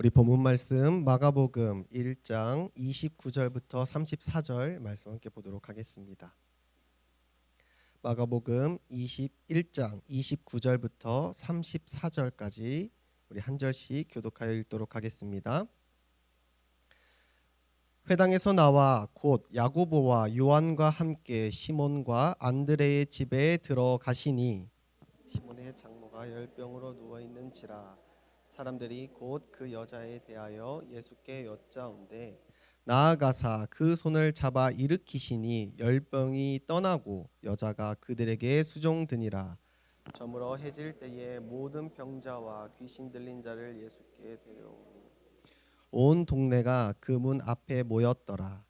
우리 본문 말씀 마가복음 1장 29절부터 34절 말씀 함께 보도록 하겠습니다. 마가복음 21장 29절부터 34절까지 우리 한 절씩 교독하여 읽도록 하겠습니다. 회당에서 나와 곧 야고보와 요한과 함께 시몬과 안드레의 집에 들어가시니 시몬의 장모가 열병으로 누워 있는지라 사람들이 곧 그 여자에 대하여 예수께 여짜온대 나아가사 그 손을 잡아 일으키시니 열병이 떠나고 여자가 그들에게 수종드니라. 저물어 해질 때에 모든 병자와 귀신 들린 자를 예수께 데려오니 온 동네가 그 문 앞에 모였더라.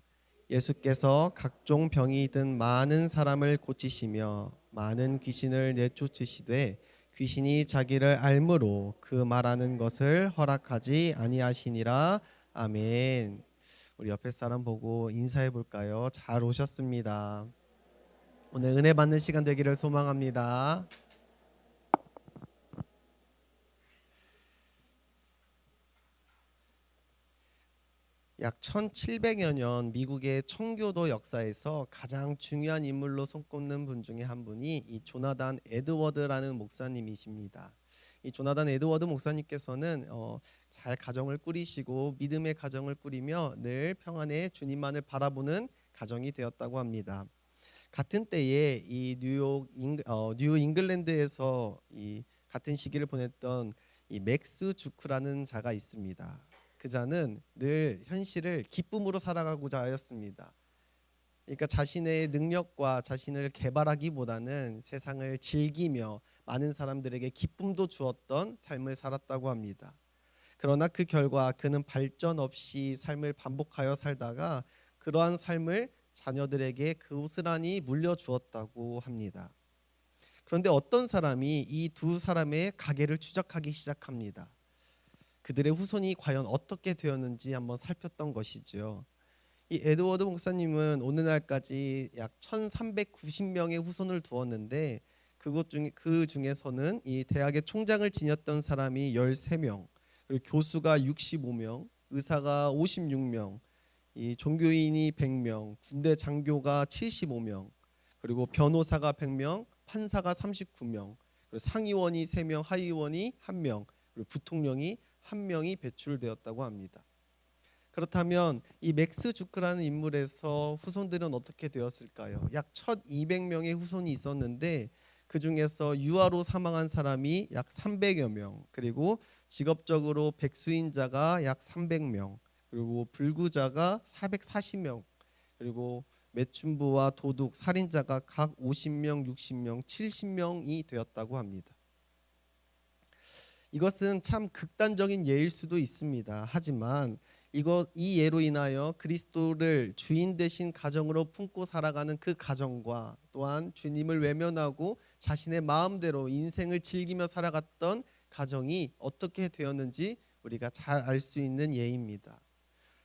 예수께서 각종 병이 든 많은 사람을 고치시며 많은 귀신을 내쫓으시되 귀신이 자기를 알므로 그 말하는 것을 허락하지 아니하시니라. 아멘. 우리 옆에 사람 보고 인사해 볼까요? 잘 오셨습니다. 오늘 은혜 받는 시간 되기를 소망합니다. 약 1700여 년 미국의 청교도 역사에서 가장 중요한 인물로 손꼽는 분 중에 한 분이 이 조나단 에드워드라는 목사님이십니다. 이 조나단 에드워드 목사님께서는 잘 가정을 꾸리시고 믿음의 가정을 꾸리며 늘 평안의 주님만을 바라보는 가정이 되었다고 합니다. 같은 때에 이 뉴 잉글랜드에서 이 같은 시기를 보냈던 이 맥스 주크라는 자가 있습니다. 그 자는 늘 현실을 기쁨으로 살아가고자 하였습니다. 그러니까 자신의 능력과 자신을 개발하기보다는 세상을 즐기며 많은 사람들에게 기쁨도 주었던 삶을 살았다고 합니다. 그러나 그 결과 그는 발전 없이 삶을 반복하여 살다가 그러한 삶을 자녀들에게 고스란히 물려주었다고 합니다. 그런데 어떤 사람이 이 두 사람의 가계를 추적하기 시작합니다. 그들의 후손이 과연 어떻게 되었는지 한번 살폈던 것이지요. 이 에드워드 목사님은 오늘날까지 약 1390명의 후손을 두었는데 그 중에서는 이 대학의 총장을 지녔던 사람이 13명, 그리고 교수가 65명, 의사가 56명, 이 종교인이 100명, 군대 장교가 75명, 그리고 변호사가 100명, 판사가 39명, 그리고 상의원이 3명, 하의원이 1명, 그리고 부통령이 1명이 배출되었다고 합니다. 그렇다면 이 맥스 주크라는 인물에서 후손들은 어떻게 되었을까요? 약 1200명의 후손이 있었는데 그 중에서 유아로 사망한 사람이 약 300여 명, 그리고 직업적으로 백수인자가 약 300명, 그리고 불구자가 440명, 그리고 매춘부와 도둑, 살인자가 각 50명, 60명, 70명이 되었다고 합니다. 이것은 참 극단적인 예일 수도 있습니다. 하지만 이 예로 인하여 그리스도를 주인 되신 가정으로 품고 살아가는 그 가정과 또한 주님을 외면하고 자신의 마음대로 인생을 즐기며 살아갔던 가정이 어떻게 되었는지 우리가 잘 알 수 있는 예입니다.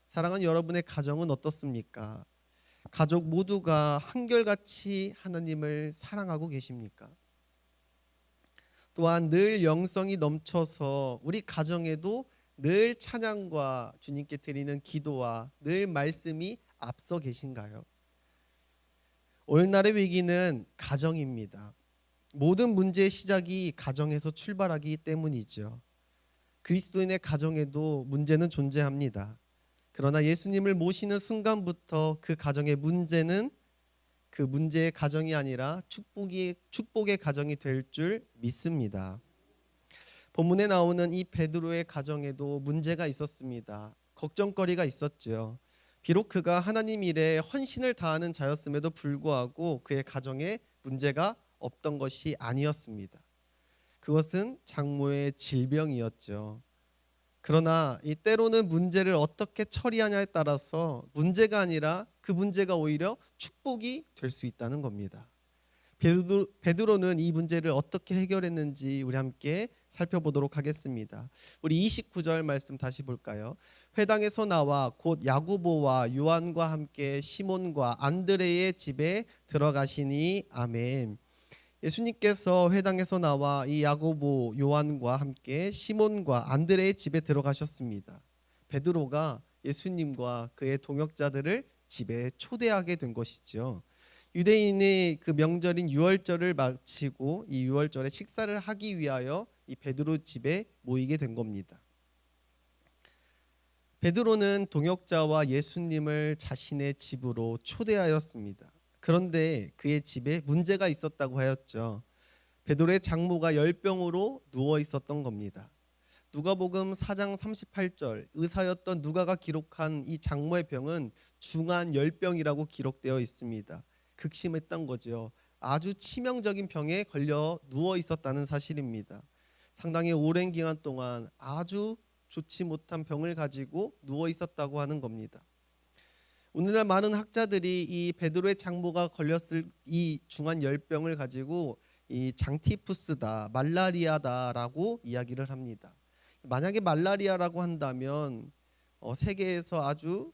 사랑하는 여러분의 가정은 어떻습니까? 가족 모두가 한결같이 하나님을 사랑하고 계십니까? 또한 늘 영성이 넘쳐서 우리 가정에도 늘 찬양과 주님께 드리는 기도와 늘 말씀이 앞서 계신가요? 오늘날의 위기는 가정입니다. 모든 문제의 시작이 가정에서 출발하기 때문이죠. 그리스도인의 가정에도 문제는 존재합니다. 그러나 예수님을 모시는 순간부터 그 가정의 문제는 그 문제의 가정이 아니라 축복의 가정이 될 줄 믿습니다. 본문에 나오는 이 베드로의 가정에도 문제가 있었습니다. 걱정거리가 있었죠. 비록 그가 하나님 일에 헌신을 다하는 자였음에도 불구하고 그의 가정에 문제가 없던 것이 아니었습니다. 그것은 장모의 질병이었죠. 그러나 이 때로는 문제를 어떻게 처리하냐에 따라서 문제가 아니라 그 문제가 오히려 축복이 될 수 있다는 겁니다. 베드로는 이 문제를 어떻게 해결했는지 우리 함께 살펴보도록 하겠습니다. 우리 29절 말씀 다시 볼까요? 회당에서 나와 곧 야고보와 요한과 함께 시몬과 안드레의 집에 들어가시니 아멘. 예수님께서 회당에서 나와 이 야고보, 요한과 함께 시몬과 안드레의 집에 들어가셨습니다. 베드로가 예수님과 그의 동역자들을 집에 초대하게 된 것이죠. 유대인의 그 명절인 유월절을 마치고 이 유월절에 식사를 하기 위하여 이 베드로 집에 모이게 된 겁니다. 베드로는 동역자와 예수님을 자신의 집으로 초대하였습니다. 그런데 그의 집에 문제가 있었다고 하였죠. 베드로의 장모가 열병으로 누워 있었던 겁니다. 누가복음 4장 38절, 의사였던 누가가 기록한 이 장모의 병은 중한 열병이라고 기록되어 있습니다. 극심했던 거죠. 아주 치명적인 병에 걸려 누워 있었다는 사실입니다. 상당히 오랜 기간 동안 아주 좋지 못한 병을 가지고 누워 있었다고 하는 겁니다. 오늘날 많은 학자들이 이 베드로의 장모가 걸렸을 이 중한 열병을 가지고 이 장티푸스다, 말라리아다라고 이야기를 합니다. 만약에 말라리아라고 한다면 세계에서 아주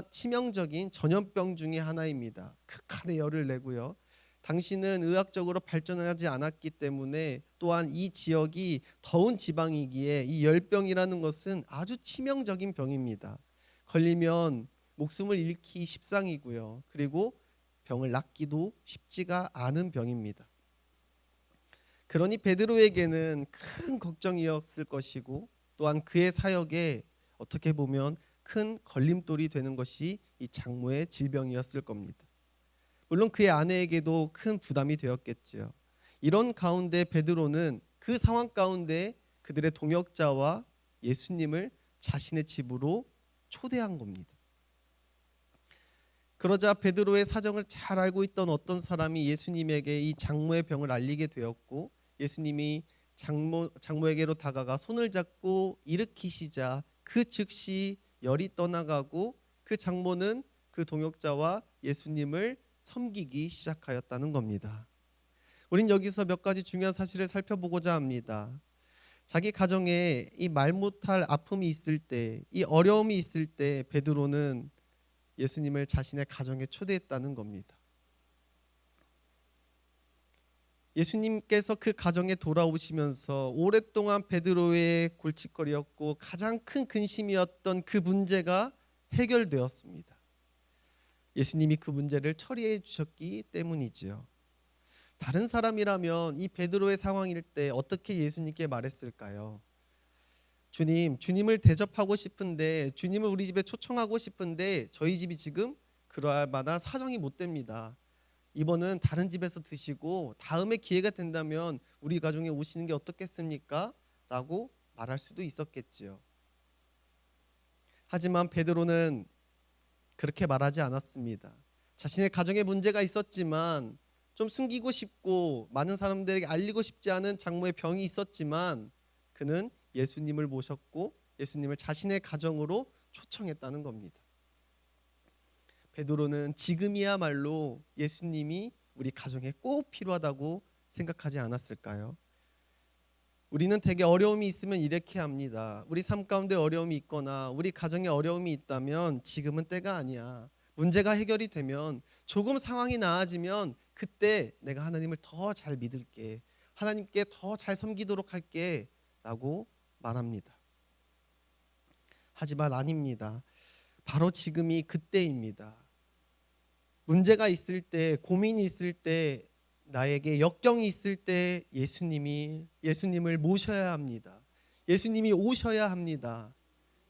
치명적인 전염병 중의 하나입니다. 극한의 열을 내고요. 당시는 의학적으로 발전하지 않았기 때문에 또한 이 지역이 더운 지방이기에 이 열병이라는 것은 아주 치명적인 병입니다. 걸리면 목숨을 잃기 십상이고요. 그리고 병을 낫기도 쉽지가 않은 병입니다. 그러니 베드로에게는 큰 걱정이었을 것이고 또한 그의 사역에 어떻게 보면 큰 걸림돌이 되는 것이 이 장모의 질병이었을 겁니다. 물론 그의 아내에게도 큰 부담이 되었겠지요. 이런 가운데 베드로는 그 상황 가운데 그들의 동역자와 예수님을 자신의 집으로 초대한 겁니다. 그러자 베드로의 사정을 잘 알고 있던 어떤 사람이 예수님에게 이 장모의 병을 알리게 되었고 예수님이 장모에게로 다가가 손을 잡고 일으키시자 그 즉시 열이 떠나가고 그 장모는 그 동역자와 예수님을 섬기기 시작하였다는 겁니다. 우린 여기서 몇 가지 중요한 사실을 살펴보고자 합니다. 자기 가정에 이 말 못할 아픔이 있을 때, 이 어려움이 있을 때 베드로는 예수님을 자신의 가정에 초대했다는 겁니다. 예수님께서 그 가정에 돌아오시면서 오랫동안 베드로의 골칫거리였고 가장 큰 근심이었던 그 문제가 해결되었습니다. 예수님이 그 문제를 처리해 주셨기 때문이지요. 다른 사람이라면 이 베드로의 상황일 때 어떻게 예수님께 말했을까요? 주님을 대접하고 싶은데, 주님을 우리 집에 초청하고 싶은데 저희 집이 지금 그러할 만한 사정이 못 됩니다. 이번은 다른 집에서 드시고 다음에 기회가 된다면 우리 가정에 오시는 게 어떻겠습니까? 라고 말할 수도 있었겠지요. 하지만 베드로는 그렇게 말하지 않았습니다. 자신의 가정에 문제가 있었지만 좀 숨기고 싶고 많은 사람들에게 알리고 싶지 않은 장모의 병이 있었지만 그는 예수님을 모셨고 예수님을 자신의 가정으로 초청했다는 겁니다. 베드로는 지금이야말로 예수님이 우리 가정에 꼭 필요하다고 생각하지 않았을까요? 우리는 되게 어려움이 있으면 이렇게 합니다. 우리 삶 가운데 어려움이 있거나 우리 가정에 어려움이 있다면 지금은 때가 아니야. 문제가 해결이 되면 조금 상황이 나아지면 그때 내가 하나님을 더 잘 믿을게. 하나님께 더 잘 섬기도록 할게 라고 말합니다. 하지만 아닙니다. 바로 지금이 그때입니다. 문제가 있을 때, 고민이 있을 때, 나에게 역경이 있을 때 예수님을 모셔야 합니다. 예수님이 오셔야 합니다.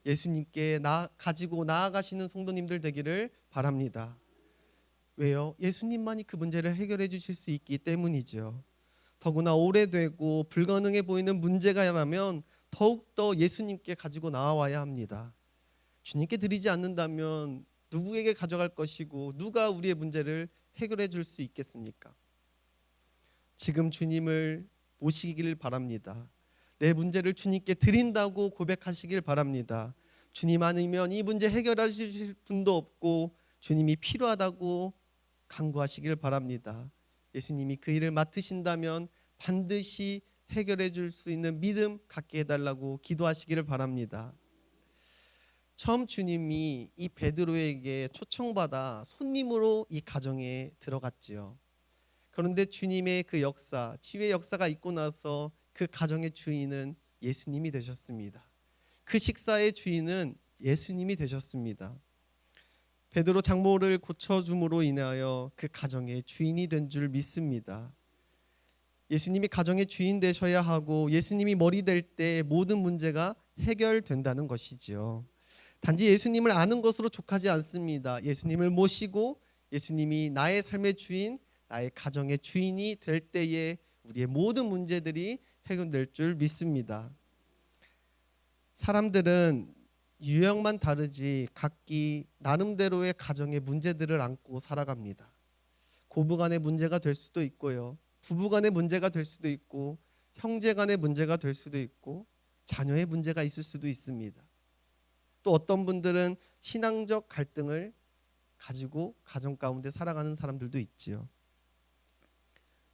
예수님께 가지고 나아가시는 성도님들 되기를 바랍니다. 왜요? 예수님만이 그 문제를 해결해 주실 수 있기 때문이죠. 더구나 오래되고 불가능해 보이는 문제가라면 더욱더 예수님께 가지고 나와야 합니다. 주님께 드리지 않는다면 누구에게 가져갈 것이고 누가 우리의 문제를 해결해 줄 수 있겠습니까? 지금 주님을 모시기를 바랍니다. 내 문제를 주님께 드린다고 고백하시길 바랍니다. 주님 아니면 이 문제 해결하실 분도 없고 주님이 필요하다고 간구하시길 바랍니다. 예수님이 그 일을 맡으신다면 반드시 해결해 줄 수 있는 믿음 갖게 해달라고 기도하시기를 바랍니다. 처음 주님이 이 베드로에게 초청받아 손님으로 이 가정에 들어갔지요. 그런데 주님의 그 역사, 치유의 역사가 있고 나서 그 가정의 주인은 예수님이 되셨습니다. 그 식사의 주인은 예수님이 되셨습니다. 베드로 장모를 고쳐줌으로 인하여 그 가정의 주인이 된 줄 믿습니다. 예수님이 가정의 주인 되셔야 하고 예수님이 머리 될 때 모든 문제가 해결된다는 것이지요. 단지 예수님을 아는 것으로 족하지 않습니다. 예수님을 모시고 예수님이 나의 삶의 주인, 나의 가정의 주인이 될 때에 우리의 모든 문제들이 해결될 줄 믿습니다. 사람들은 유형만 다르지 각기 나름대로의 가정의 문제들을 안고 살아갑니다. 고부간의 문제가 될 수도 있고요. 부부간의 문제가 될 수도 있고 형제간의 문제가 될 수도 있고 자녀의 문제가 있을 수도 있습니다. 또 어떤 분들은 신앙적 갈등을 가지고 가정 가운데 살아가는 사람들도 있지요.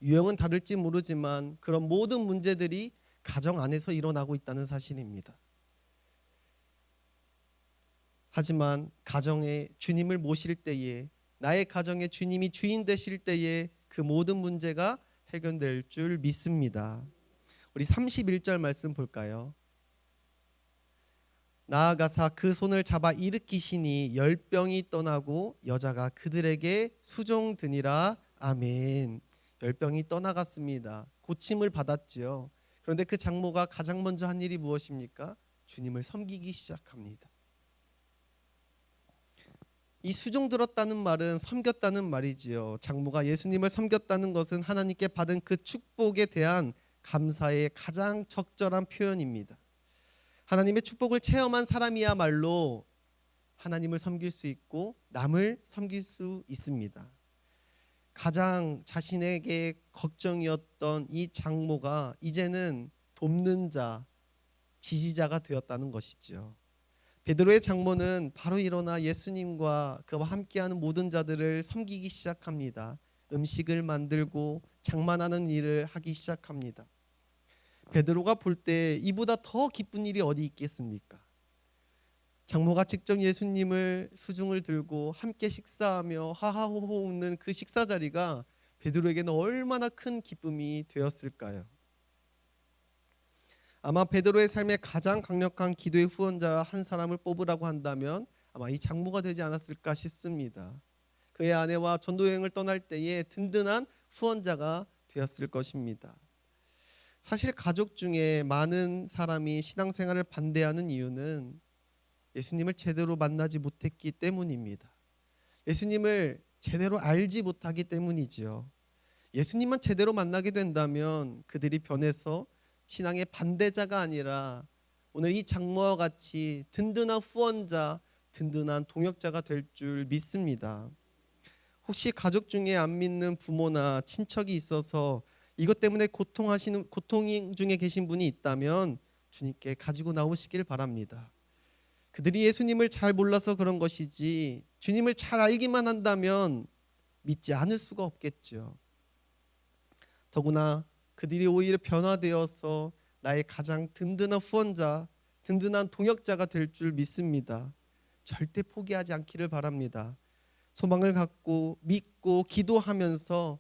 유형은 다를지 모르지만 그런 모든 문제들이 가정 안에서 일어나고 있다는 사실입니다. 하지만 가정에 주님을 모실 때에 나의 가정에 주님이 주인 되실 때에 그 모든 문제가 해결될 줄 믿습니다. 우리 31절 말씀 볼까요? 나아가사 그 손을 잡아 일으키시니 열병이 떠나고 여자가 그들에게 수종드니라. 아멘. 열병이 떠나갔습니다. 고침을 받았지요. 그런데 그 장모가 가장 먼저 한 일이 무엇입니까? 주님을 섬기기 시작합니다. 이 수종 들었다는 말은 섬겼다는 말이지요. 장모가 예수님을 섬겼다는 것은 하나님께 받은 그 축복에 대한 감사의 가장 적절한 표현입니다. 하나님의 축복을 체험한 사람이야말로 하나님을 섬길 수 있고 남을 섬길 수 있습니다. 가장 자신에게 걱정이었던 이 장모가 이제는 돕는 자, 지지자가 되었다는 것이죠. 베드로의 장모는 바로 일어나 예수님과 그와 함께하는 모든 자들을 섬기기 시작합니다. 음식을 만들고 장만하는 일을 하기 시작합니다. 베드로가 볼 때 이보다 더 기쁜 일이 어디 있겠습니까? 장모가 직접 예수님을 수중을 들고 함께 식사하며 하하호호 웃는 그 식사 자리가 베드로에게는 얼마나 큰 기쁨이 되었을까요? 아마 베드로의 삶에 가장 강력한 기도의 후원자 한 사람을 뽑으라고 한다면 아마 이 장모가 되지 않았을까 싶습니다. 그의 아내와 전도여행을 떠날 때에 든든한 후원자가 되었을 것입니다. 사실 가족 중에 많은 사람이 신앙생활을 반대하는 이유는 예수님을 제대로 만나지 못했기 때문입니다. 예수님을 제대로 알지 못하기 때문이지요. 예수님만 제대로 만나게 된다면 그들이 변해서 신앙의 반대자가 아니라 오늘 이 장모와 같이 든든한 후원자, 든든한 동역자가 될 줄 믿습니다. 혹시 가족 중에 안 믿는 부모나 친척이 있어서 이것 때문에 고통 중에 계신 분이 있다면 주님께 가지고 나오시길 바랍니다. 그들이 예수님을 잘 몰라서 그런 것이지 주님을 잘 알기만 한다면 믿지 않을 수가 없겠죠. 더구나 그들이 오히려 변화되어서 나의 가장 든든한 후원자, 든든한 동역자가 될 줄 믿습니다. 절대 포기하지 않기를 바랍니다. 소망을 갖고 믿고 기도하면서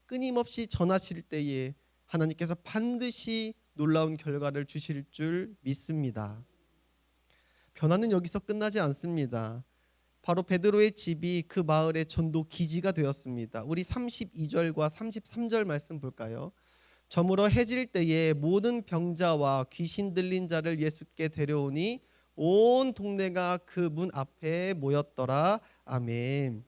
끊임없이 전하실 때에 하나님께서 반드시 놀라운 결과를 주실 줄 믿습니다. 변화는 여기서 끝나지 않습니다. 바로 베드로의 집이 그 마을의 전도 기지가 되었습니다. 우리 32절과 33절 말씀 볼까요? 저물어 해질 때에 모든 병자와 귀신 들린 자를 예수께 데려오니 온 동네가 그 문 앞에 모였더라. 아멘.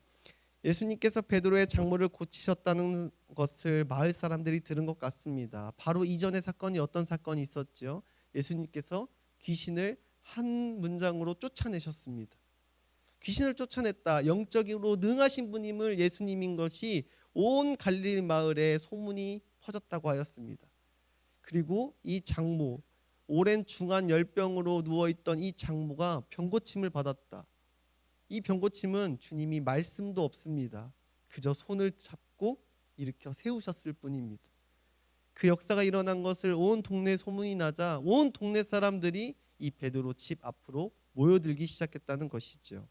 예수님께서 베드로의 장모를 고치셨다는 것을 마을 사람들이 들은 것 같습니다. 바로 이전의 사건이 어떤 사건이 있었죠? 예수님께서 귀신을 한 문장으로 쫓아내셨습니다. 귀신을 쫓아냈다, 영적으로 능하신 분임을 예수님인 것이 온 갈릴리 마을에 소문이 퍼졌다고 하였습니다. 그리고 이 장모, 오랜 중한 열병으로 누워있던 이 장모가 병고침을 받았다. 이 병고침은 주님이 말씀도 없습니다. 그저 손을 잡고 일으켜 세우셨을 뿐입니다. 그 역사가 일어난 것을 온 동네 소문이 나자 온 동네 사람들이 이 베드로 집 앞으로 모여들기 시작했다는 것이죠.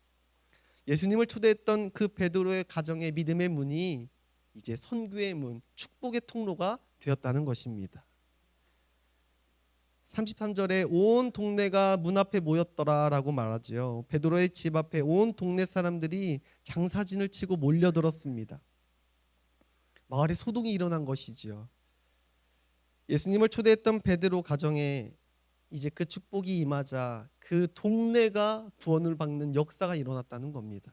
예수님을 초대했던 그 베드로의 가정의 믿음의 문이 이제 선교의 문, 축복의 통로가 되었다는 것입니다. 33절에 온 동네가 문 앞에 모였더라라고 말하지요. 베드로의 집 앞에 온 동네 사람들이 장사진을 치고 몰려들었습니다. 마을에 소동이 일어난 것이지요. 예수님을 초대했던 베드로 가정에 이제 그 축복이 임하자 그 동네가 구원을 받는 역사가 일어났다는 겁니다.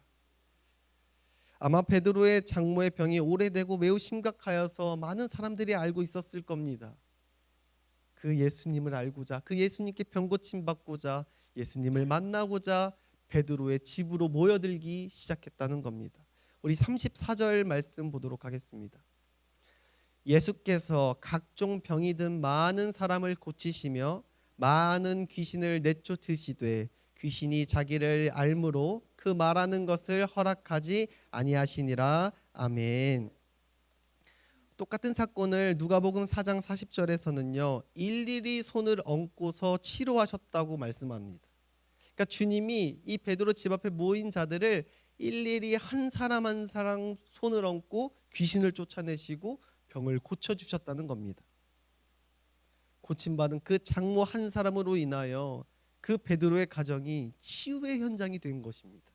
아마 베드로의 장모의 병이 오래되고 매우 심각하여서 많은 사람들이 알고 있었을 겁니다. 그 예수님을 알고자, 그 예수님께 병고침 받고자, 예수님을 만나고자 베드로의 집으로 모여들기 시작했다는 겁니다. 우리 34절 말씀 보도록 하겠습니다. 예수께서 각종 병이 든 많은 사람을 고치시며 많은 귀신을 내쫓으시되 귀신이 자기를 알므로 그 말하는 것을 허락하지 아니하시니라. 아멘. 똑같은 사건을 누가복음 4장 40절에서는요 일일이 손을 얹고서 치료하셨다고 말씀합니다. 그러니까 주님이 이 베드로 집 앞에 모인 자들을 일일이 한 사람 한 사람 손을 얹고 귀신을 쫓아내시고 병을 고쳐주셨다는 겁니다. 고침받은 그 장모 한 사람으로 인하여 그 베드로의 가정이 치유의 현장이 된 것입니다.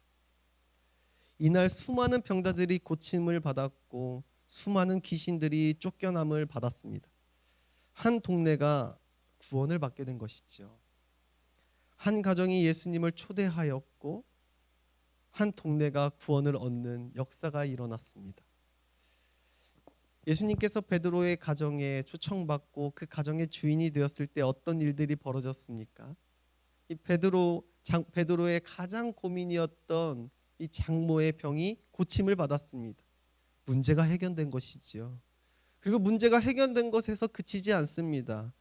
이날 수많은 병자들이 고침을 받았고 수많은 귀신들이 쫓겨남을 받았습니다. 한 동네가 구원을 받게 된 것이죠. 한 가정이 예수님을 초대하였고 한 동네가 구원을 얻는 역사가 일어났습니다. 예수님께서 베드로의 가정에 초청받고 그 가정의 주인이 되었을 때 어떤 일들이 벌어졌습니까? 이 베드로의 가장 고민이었던 이 장모의 병이 고침을 받았습니다. 문제가 해결된 것이지요. 그리고 문제가 해결된 것에서 그치지 않습니다.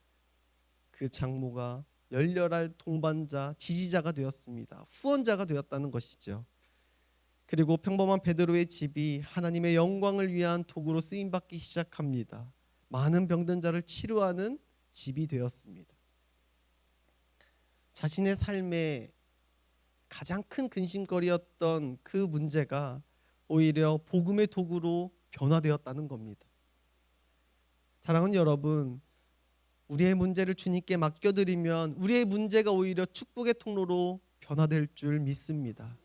그 장모가 열렬할 동반자, 지지자가 되었습니다. 후원자가 되었다는 것이죠. 그리고 평범한 베드로의 집이 하나님의 영광을 위한 도구로 쓰임받기 시작합니다. 많은 병든 자를 치료하는 집이 되었습니다. 자신의 삶에 가장 큰 근심거리였던 그 문제가 오히려 복음의 도구로 변화되었다는 겁니다. 사랑하는 여러분, 우리의 문제를 주님께 맡겨드리면 우리의 문제가 오히려 축복의 통로로 변화될 줄 믿습니다.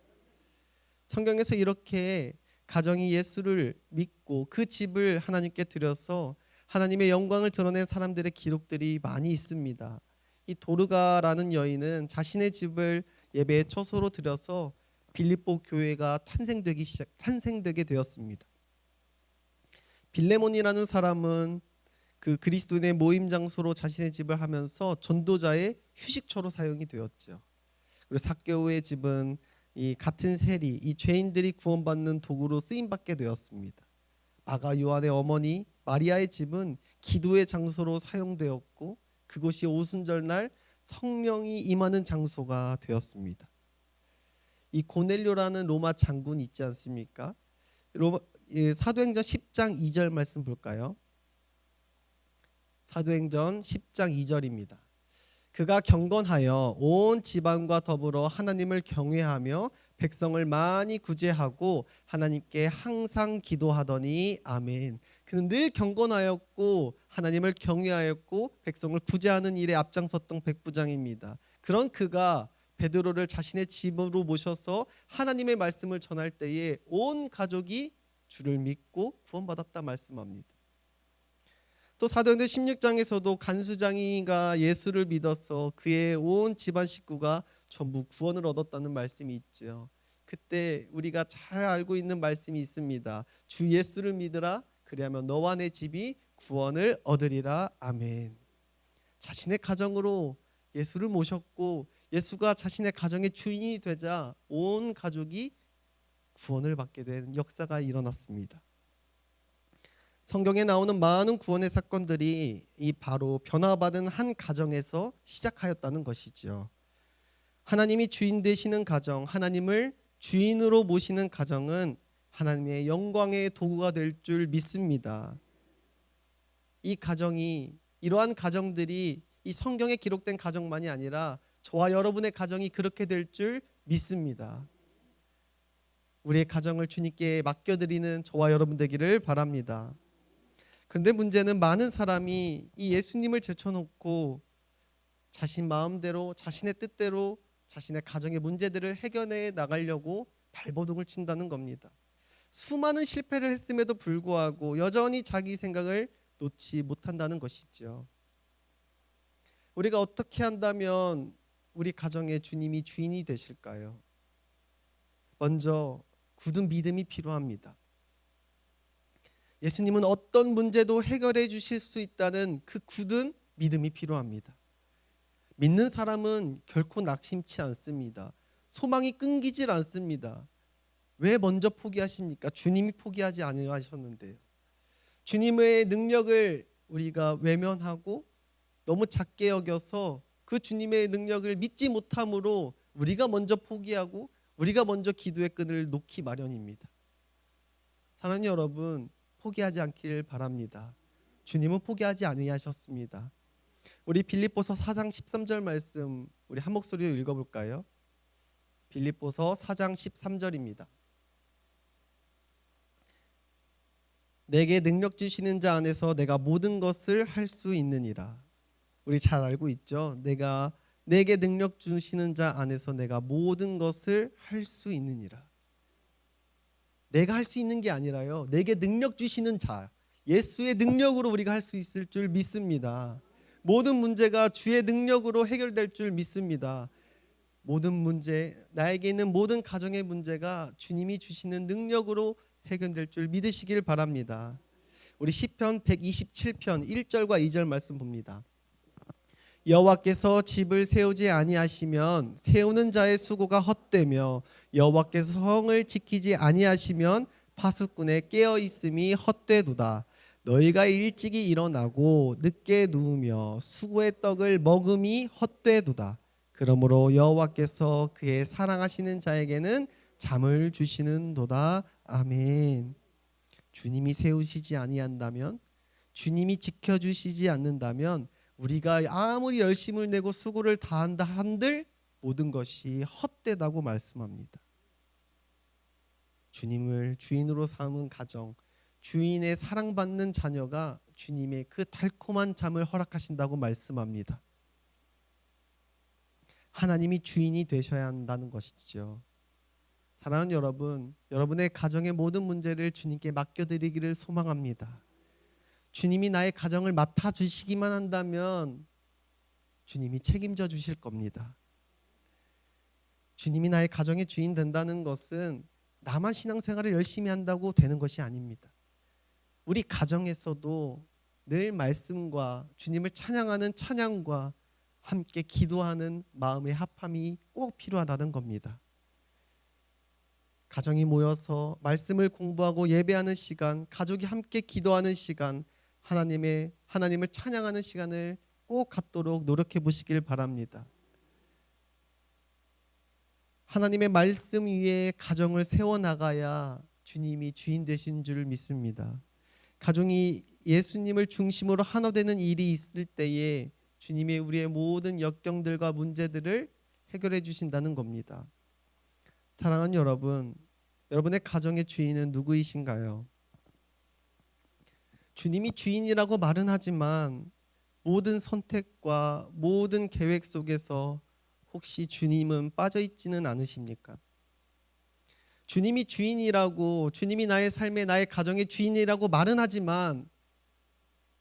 성경에서 이렇게 가정이 예수를 믿고 그 집을 하나님께 드려서 하나님의 영광을 드러낸 사람들의 기록들이 많이 있습니다. 이 도르가라는 여인은 자신의 집을 예배의 처소로 드려서 빌립보 교회가 탄생되게 되었습니다. 빌레몬이라는 사람은 그 그리스도인의 모임 장소로 자신의 집을 하면서 전도자의 휴식처로 사용이 되었죠. 그리고 삭개오의 집은 이 같은 세리, 이 죄인들이 구원받는 도구로 쓰임받게 되었습니다. 마가 요한의 어머니 마리아의 집은 기도의 장소로 사용되었고 그곳이 오순절날 성령이 임하는 장소가 되었습니다. 이 고넬료라는 로마 장군 있지 않습니까? 사도행전 10장 2절 말씀 볼까요? 사도행전 10장 2절입니다. 그가 경건하여 온 지방과 더불어 하나님을 경외하며 백성을 많이 구제하고 하나님께 항상 기도하더니 아멘. 그는 늘 경건하였고 하나님을 경외하였고 백성을 구제하는 일에 앞장섰던 백부장입니다. 그런 그가 베드로를 자신의 집으로 모셔서 하나님의 말씀을 전할 때에 온 가족이 주를 믿고 구원받았다 말씀합니다. 또 사도행전 16장에서도 간수장이가 예수를 믿어서 그의 온 집안 식구가 전부 구원을 얻었다는 말씀이 있죠. 그때 우리가 잘 알고 있는 말씀이 있습니다. 주 예수를 믿으라 그리하면 너와 내 집이 구원을 얻으리라. 아멘. 자신의 가정으로 예수를 모셨고 예수가 자신의 가정의 주인이 되자 온 가족이 구원을 받게 된 역사가 일어났습니다. 성경에 나오는 많은 구원의 사건들이 이 바로 변화받은 한 가정에서 시작하였다는 것이죠. 하나님이 주인 되시는 가정, 하나님을 주인으로 모시는 가정은 하나님의 영광의 도구가 될 줄 믿습니다. 이 가정이 이러한 가정들이 이 성경에 기록된 가정만이 아니라 저와 여러분의 가정이 그렇게 될 줄 믿습니다. 우리의 가정을 주님께 맡겨드리는 저와 여러분 되기를 바랍니다. 그런데 문제는 많은 사람이 이 예수님을 제쳐놓고 자신 마음대로 자신의 뜻대로 자신의 가정의 문제들을 해결해 나가려고 발버둥을 친다는 겁니다. 수많은 실패를 했음에도 불구하고 여전히 자기 생각을 놓지 못한다는 것이죠. 우리가 어떻게 한다면 우리 가정의 주님이 주인이 되실까요? 먼저 굳은 믿음이 필요합니다. 예수님은 어떤 문제도 해결해 주실 수 있다는 그 굳은 믿음이 필요합니다. 믿는 사람은 결코 낙심치 않습니다. 소망이 끊기질 않습니다. 왜 먼저 포기하십니까? 주님이 포기하지 않으셨는데요. 주님의 능력을 우리가 외면하고 너무 작게 여겨서 그 주님의 능력을 믿지 못함으로 우리가 먼저 포기하고 우리가 먼저 기도의 끈을 놓기 마련입니다. 사랑하는 여러분, 포기하지 않기를 바랍니다. 주님은 포기하지 아니하셨습니다. 우리 빌립보서 4장 13절 말씀 우리 한 목소리로 읽어볼까요? 빌립보서 4장 13절입니다. 내게 능력 주시는 자 안에서 내가 모든 것을 할 수 있느니라. 우리 잘 알고 있죠? 내게 능력 주시는 자 안에서 내가 모든 것을 할 수 있느니라. 내가 할 수 있는 게 아니라요. 내게 능력 주시는 자, 예수의 능력으로 우리가 할 수 있을 줄 믿습니다. 모든 문제가 주의 능력으로 해결될 줄 믿습니다. 모든 문제, 나에게 있는 모든 가정의 문제가 주님이 주시는 능력으로 해결될 줄 믿으시길 바랍니다. 우리 시편 127편 1절과 2절 말씀 봅니다. 여호와께서 집을 세우지 아니하시면 세우는 자의 수고가 헛되며 여호와께서 성을 지키지 아니하시면 파수꾼의 깨어 있음이 헛되도다. 너희가 일찍이 일어나고 늦게 누우며 수고의 떡을 먹음이 헛되도다. 그러므로 여호와께서 그의 사랑하시는 자에게는 잠을 주시는도다. 아멘. 주님이 세우시지 아니한다면, 주님이 지켜주시지 않는다면 우리가 아무리 열심을 내고 수고를 다한다 한들 모든 것이 헛되다고 말씀합니다. 주님을 주인으로 삼은 가정, 주인의 사랑받는 자녀가 주님의 그 달콤한 잠을 허락하신다고 말씀합니다. 하나님이 주인이 되셔야 한다는 것이죠. 사랑하는 여러분, 여러분의 가정의 모든 문제를 주님께 맡겨드리기를 소망합니다. 주님이 나의 가정을 맡아주시기만 한다면 주님이 책임져 주실 겁니다. 주님이 나의 가정의 주인 된다는 것은 나만 신앙생활을 열심히 한다고 되는 것이 아닙니다. 우리 가정에서도 늘 말씀과 주님을 찬양하는 찬양과 함께 기도하는 마음의 합함이 꼭 필요하다는 겁니다. 가정이 모여서 말씀을 공부하고 예배하는 시간, 가족이 함께 기도하는 시간, 하나님을 찬양하는 시간을 꼭 갖도록 노력해 보시길 바랍니다. 하나님의 말씀 위에 가정을 세워나가야 주님이 주인 되신 줄 믿습니다. 가정이 예수님을 중심으로 하나 되는 일이 있을 때에 주님이 우리의 모든 역경들과 문제들을 해결해 주신다는 겁니다. 사랑하는 여러분, 여러분의 가정의 주인은 누구이신가요? 주님이 주인이라고 말은 하지만 모든 선택과 모든 계획 속에서 혹시 주님은 빠져있지는 않으십니까? 주님이 주인이라고, 주님이 나의 삶에 나의 가정의 주인이라고 말은 하지만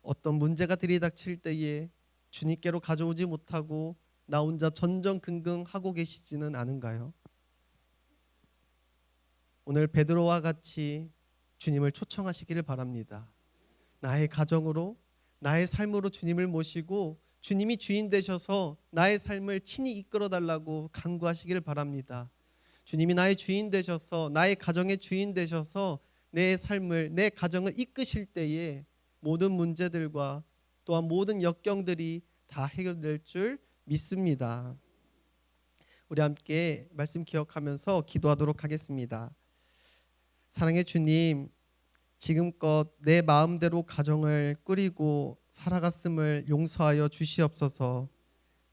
어떤 문제가 들이닥칠 때에 주님께로 가져오지 못하고 나 혼자 전전긍긍하고 계시지는 않은가요? 오늘 베드로와 같이 주님을 초청하시기를 바랍니다. 나의 가정으로, 나의 삶으로 주님을 모시고 주님이 주인 되셔서 나의 삶을 친히 이끌어 달라고 간구하시기를 바랍니다. 주님이 나의 주인 되셔서, 나의 가정의 주인 되셔서 내 삶을, 내 가정을 이끄실 때에 모든 문제들과 또한 모든 역경들이 다 해결될 줄 믿습니다. 우리 함께 말씀 기억하면서 기도하도록 하겠습니다. 사랑의 주님, 지금껏 내 마음대로 가정을 꾸리고 살아갔음을 용서하여 주시옵소서.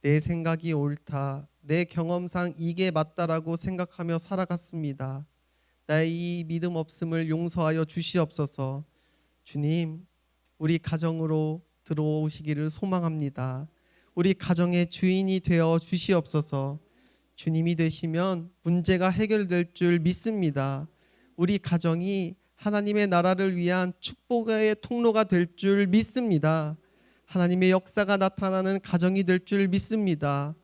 내 생각이 옳다, 내 경험상 이게 맞다라고 생각하며 살아갔습니다. 나의 이 믿음 없음을 용서하여 주시옵소서. 주님, 우리 가정으로 들어오시기를 소망합니다. 우리 가정의 주인이 되어 주시옵소서. 주님이 되시면 문제가 해결될 줄 믿습니다. 우리 가정이 하나님의 나라를 위한 축복의 통로가 될 줄 믿습니다. 하나님의 역사가 나타나는 가정이 될 줄 믿습니다.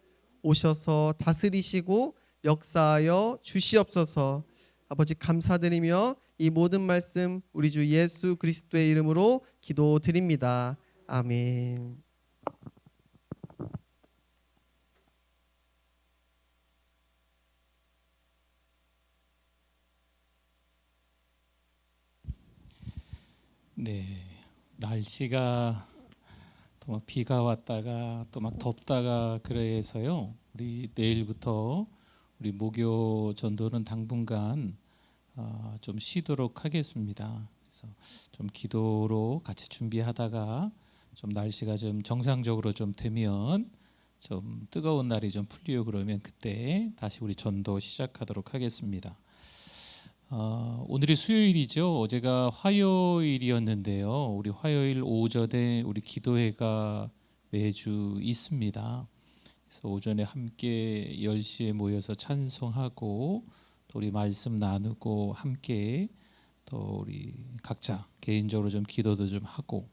오셔서 다스리시고 역사하여 주시옵소서. 아버지 감사드리며 이 모든 말씀 우리 주 예수 그리스도의 이름으로 기도드립니다. 아멘. 네, 날씨가 또 막 비가 왔다가 또 막 덥다가 그래서요. 우리 내일부터 우리 목요 전도는 당분간 좀 쉬도록 하겠습니다. 그래서 좀 기도로 같이 준비하다가 좀 날씨가 좀 정상적으로 좀 되면 좀 뜨거운 날이 좀 풀리고 그러면 그때 다시 우리 전도 시작하도록 하겠습니다. 오늘이 수요일이죠. 어제가 화요일이었는데요. 우리 화요일 오전에 우리 기도회가 매주 있습니다. 그래서 오전에 함께 10시에 모여서 찬송하고 또 우리 말씀 나누고 함께 또 우리 각자 개인적으로 좀 기도도 좀 하고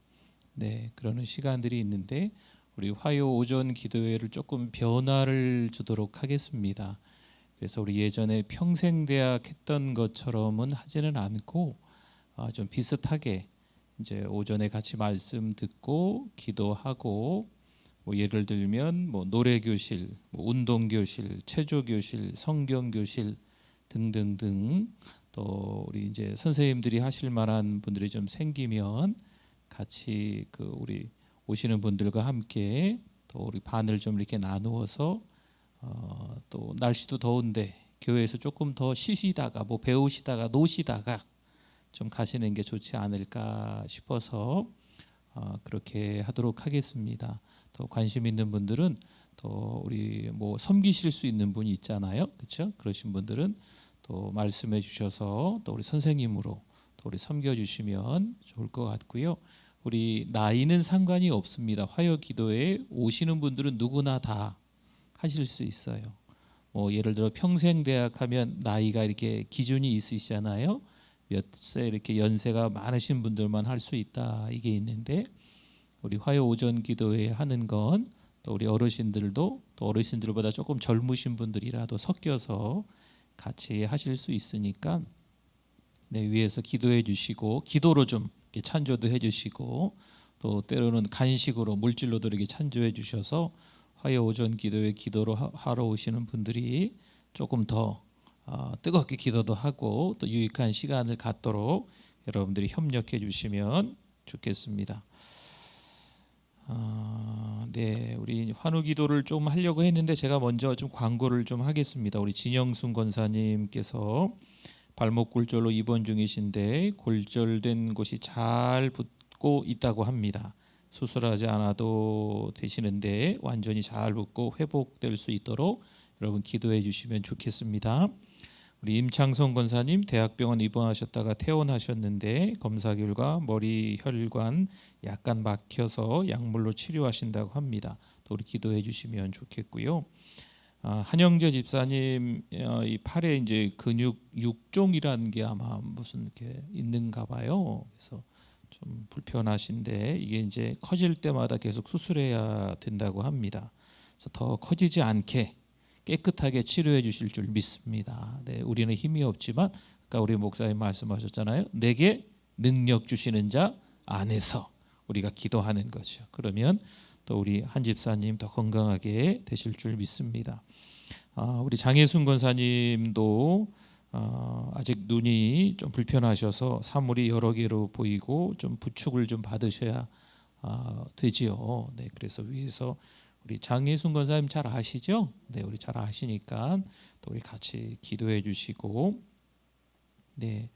네, 그러는 시간들이 있는데 우리 화요 오전 기도회를 조금 변화를 주도록 하겠습니다. 그래서 우리 예전에 평생대학 했던 것처럼은 하지는 않고 좀 비슷하게 이제 오전에 같이 말씀 듣고 기도하고 뭐 예를 들면 뭐 노래교실, 뭐 운동교실, 체조교실, 성경교실 등등등 또 우리 이제 선생님들이 하실 만한 분들이 좀 생기면 같이 그 우리 오시는 분들과 함께 또 우리 반을 좀 이렇게 나누어서 또 날씨도 더운데 교회에서 조금 더 쉬시다가 뭐 배우시다가 노시다가 좀 가시는 게 좋지 않을까 싶어서 그렇게 하도록 하겠습니다. 또 관심 있는 분들은 또 우리 뭐 섬기실 수 있는 분이 있잖아요, 그렇죠? 그러신 분들은 또 말씀해 주셔서 또 우리 선생님으로 또 우리 섬겨 주시면 좋을 것 같고요. 우리 나이는 상관이 없습니다. 화요 기도에 오시는 분들은 누구나 다 하실 수 있어요. 뭐 예를 들어 평생대학 하면 나이가 이렇게 기준이 있으시잖아요. 몇 세 이렇게 연세가 많으신 분들만 할 수 있다 이게 있는데 우리 화요 오전 기도회 하는 건 또 우리 어르신들도 또 어르신들보다 조금 젊으신 분들이라도 섞여서 같이 하실 수 있으니까 네, 위에서 기도해 주시고 기도로 좀 이렇게 찬조도 해 주시고 또 때로는 간식으로 물질로도 이렇게 찬조해 주셔서 화요 오전 기도회 기도로 하러 오시는 분들이 조금 더 뜨겁게 기도도 하고 또 유익한 시간을 갖도록 여러분들이 협력해 주시면 좋겠습니다. 네, 우리 환우 기도를 좀 하려고 했는데 제가 먼저 좀 광고를 좀 하겠습니다. 우리 진영순 권사님께서 발목 골절로 입원 중이신데 골절된 곳이 잘 붓고 있다고 합니다. 수술하지 않아도 되시는데 완전히 잘 붓고 회복될 수 있도록 여러분 기도해 주시면 좋겠습니다. 우리 임창성 권사님 대학병원 입원하셨다가 퇴원하셨는데 검사 결과 머리 혈관 약간 막혀서 약물로 치료하신다고 합니다. 또 우리 기도해 주시면 좋겠고요. 한영재 집사님 이 팔에 이제 근육 육종이라는 게 아마 무슨 이렇게 있는가 봐요. 그래서 좀 불편하신데 이게 이제 커질 때마다 계속 수술해야 된다고 합니다. 그래서 더 커지지 않게 깨끗하게 치료해 주실 줄 믿습니다. 네, 우리는 힘이 없지만 아까 우리 목사님 말씀하셨잖아요. 내게 능력 주시는 자 안에서 우리가 기도하는 거죠. 그러면 또 우리 한 집사님 더 건강하게 되실 줄 믿습니다. 우리 장혜순 권사님도 아직 눈이 좀 불편하셔서 사물이 여러 개로 보이고 좀 부축을 좀 받으셔야 되지요. 네, 그래서 위에서 우리 장혜순 권사님 잘 아시죠? 네, 우리 잘 아시니까 또 우리 같이 기도해 주시고 네.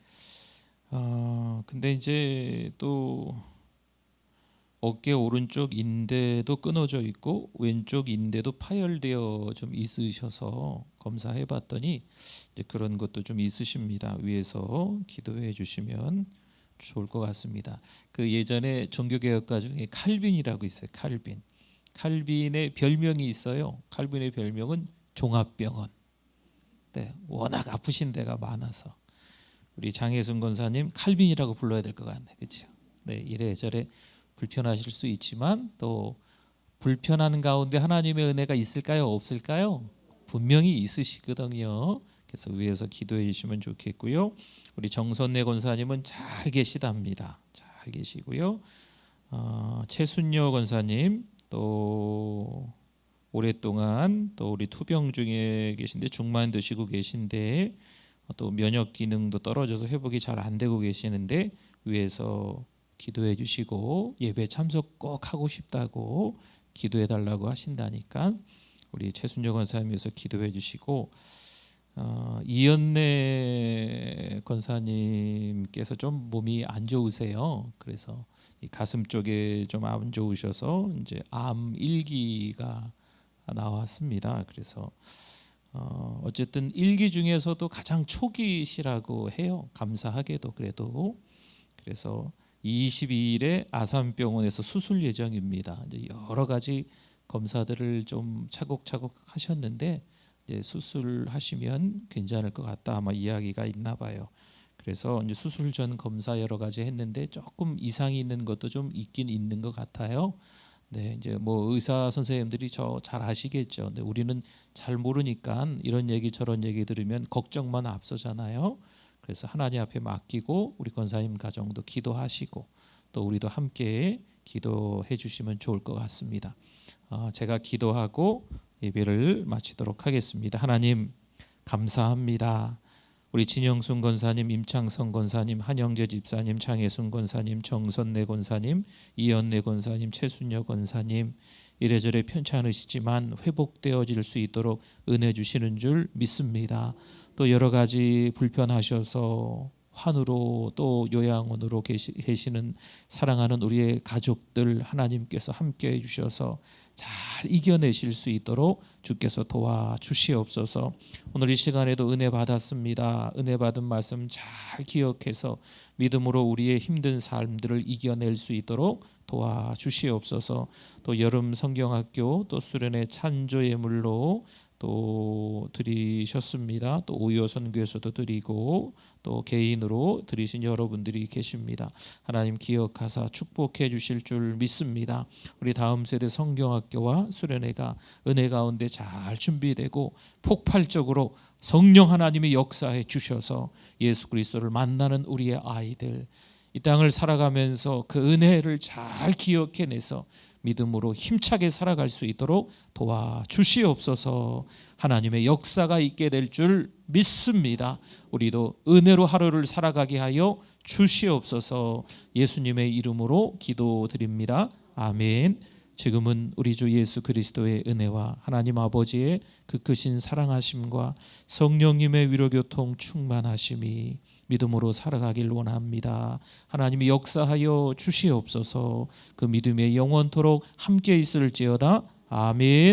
근데 이제 또 어깨 오른쪽 인대도 끊어져 있고 왼쪽 인대도 파열되어 좀 있으셔서 검사해 봤더니 이제 그런 것도 좀 있으십니다. 위에서 기도해 주시면 좋을 것 같습니다. 그 예전에 종교개혁가 중에 칼빈이라고 있어요. 칼빈의 별명이 있어요. 칼빈의 별명은 종합병원. 네, 워낙 아프신 데가 많아서 우리 장혜순 권사님 칼빈이라고 불러야 될 것 같네, 그렇죠? 네, 이래저래 불편하실 수 있지만 또 불편한 가운데 하나님의 은혜가 있을까요, 없을까요? 분명히 있으시거든요. 그래서 위에서 기도해 주시면 좋겠고요. 우리 정선래 권사님은 잘 계시답니다. 잘 계시고요. 최순녀 권사님 또 오랫동안 또 우리 투병 중에 계신데 중만 드시고 계신데 또 면역 기능도 떨어져서 회복이 잘 안 되고 계시는데 위에서 기도해 주시고 예배 참석 꼭 하고 싶다고 기도해 달라고 하신다니까 우리 최순녀 권사님께서 기도해 주시고 이연래 권사님께서 좀 몸이 안 좋으세요. 그래서 이 가슴 쪽에 좀 안 좋으셔서 이제 암 일기가 나왔습니다. 그래서 어쨌든 일기 중에서도 가장 초기시라고 해요. 감사하게도 그래도. 그래서 22일에 아산병원에서 수술 예정입니다. 이제 여러 가지 검사들을 좀 차곡차곡 하셨는데 이제 수술하시면 괜찮을 것 같다 아마 이야기가 있나 봐요. 그래서 이제 수술 전 검사 여러 가지 했는데 조금 이상이 있는 것도 좀 있긴 있는 것 같아요. 네, 이제 뭐 의사 선생님들이 저 잘 아시겠죠. 근데 우리는 잘 모르니까 이런 얘기 저런 얘기 들으면 걱정만 앞서잖아요. 그래서 하나님 앞에 맡기고 우리 권사님 가정도 기도하시고 또 우리도 함께 기도해 주시면 좋을 것 같습니다. 제가 기도하고 예배를 마치도록 하겠습니다. 하나님 감사합니다. 우리 진영순 권사님, 임창성 권사님, 한영재 집사님, 장혜순 권사님, 정선래 권사님, 이연래 권사님, 최순녀 권사님 이래저래 편찮으시지만 회복되어질 수 있도록 은혜 주시는 줄 믿습니다. 또 여러 가지 불편하셔서 환우로 또 요양원으로 계시는 사랑하는 우리의 가족들 하나님께서 함께해 주셔서 잘 이겨내실 수 있도록 주께서 도와주시옵소서. 오늘 이 시간에도 은혜 받았습니다. 은혜 받은 말씀 잘 기억해서 믿음으로 우리의 힘든 삶들을 이겨낼 수 있도록 도와주시옵소서. 또 여름 성경학교 또 수련회 찬조 예물로 또 드리셨습니다. 또 오여 선교에서도 드리고 또 개인으로 드리신 여러분들이 계십니다. 하나님 기억하사 축복해 주실 줄 믿습니다. 우리 다음 세대 성경학교와 수련회가 은혜 가운데 잘 준비되고 폭발적으로 성령 하나님이 역사해 주셔서 예수 그리스도를 만나는 우리의 아이들 이 땅을 살아가면서 그 은혜를 잘 기억해내서 믿음으로 힘차게 살아갈 수 있도록 도와주시옵소서. 하나님의 역사가 있게 될 줄 믿습니다. 우리도 은혜로 하루를 살아가게 하여 주시옵소서. 예수님의 이름으로 기도드립니다. 아멘. 지금은 우리 주 예수 그리스도의 은혜와 하나님 아버지의 그 크신 사랑하심과 성령님의 위로교통 충만하심이 믿음으로 살아가길 원합니다. 하나님이 역사하여 주시옵소서. 그 믿음의 영원토록 함께 있을지어다. 아멘.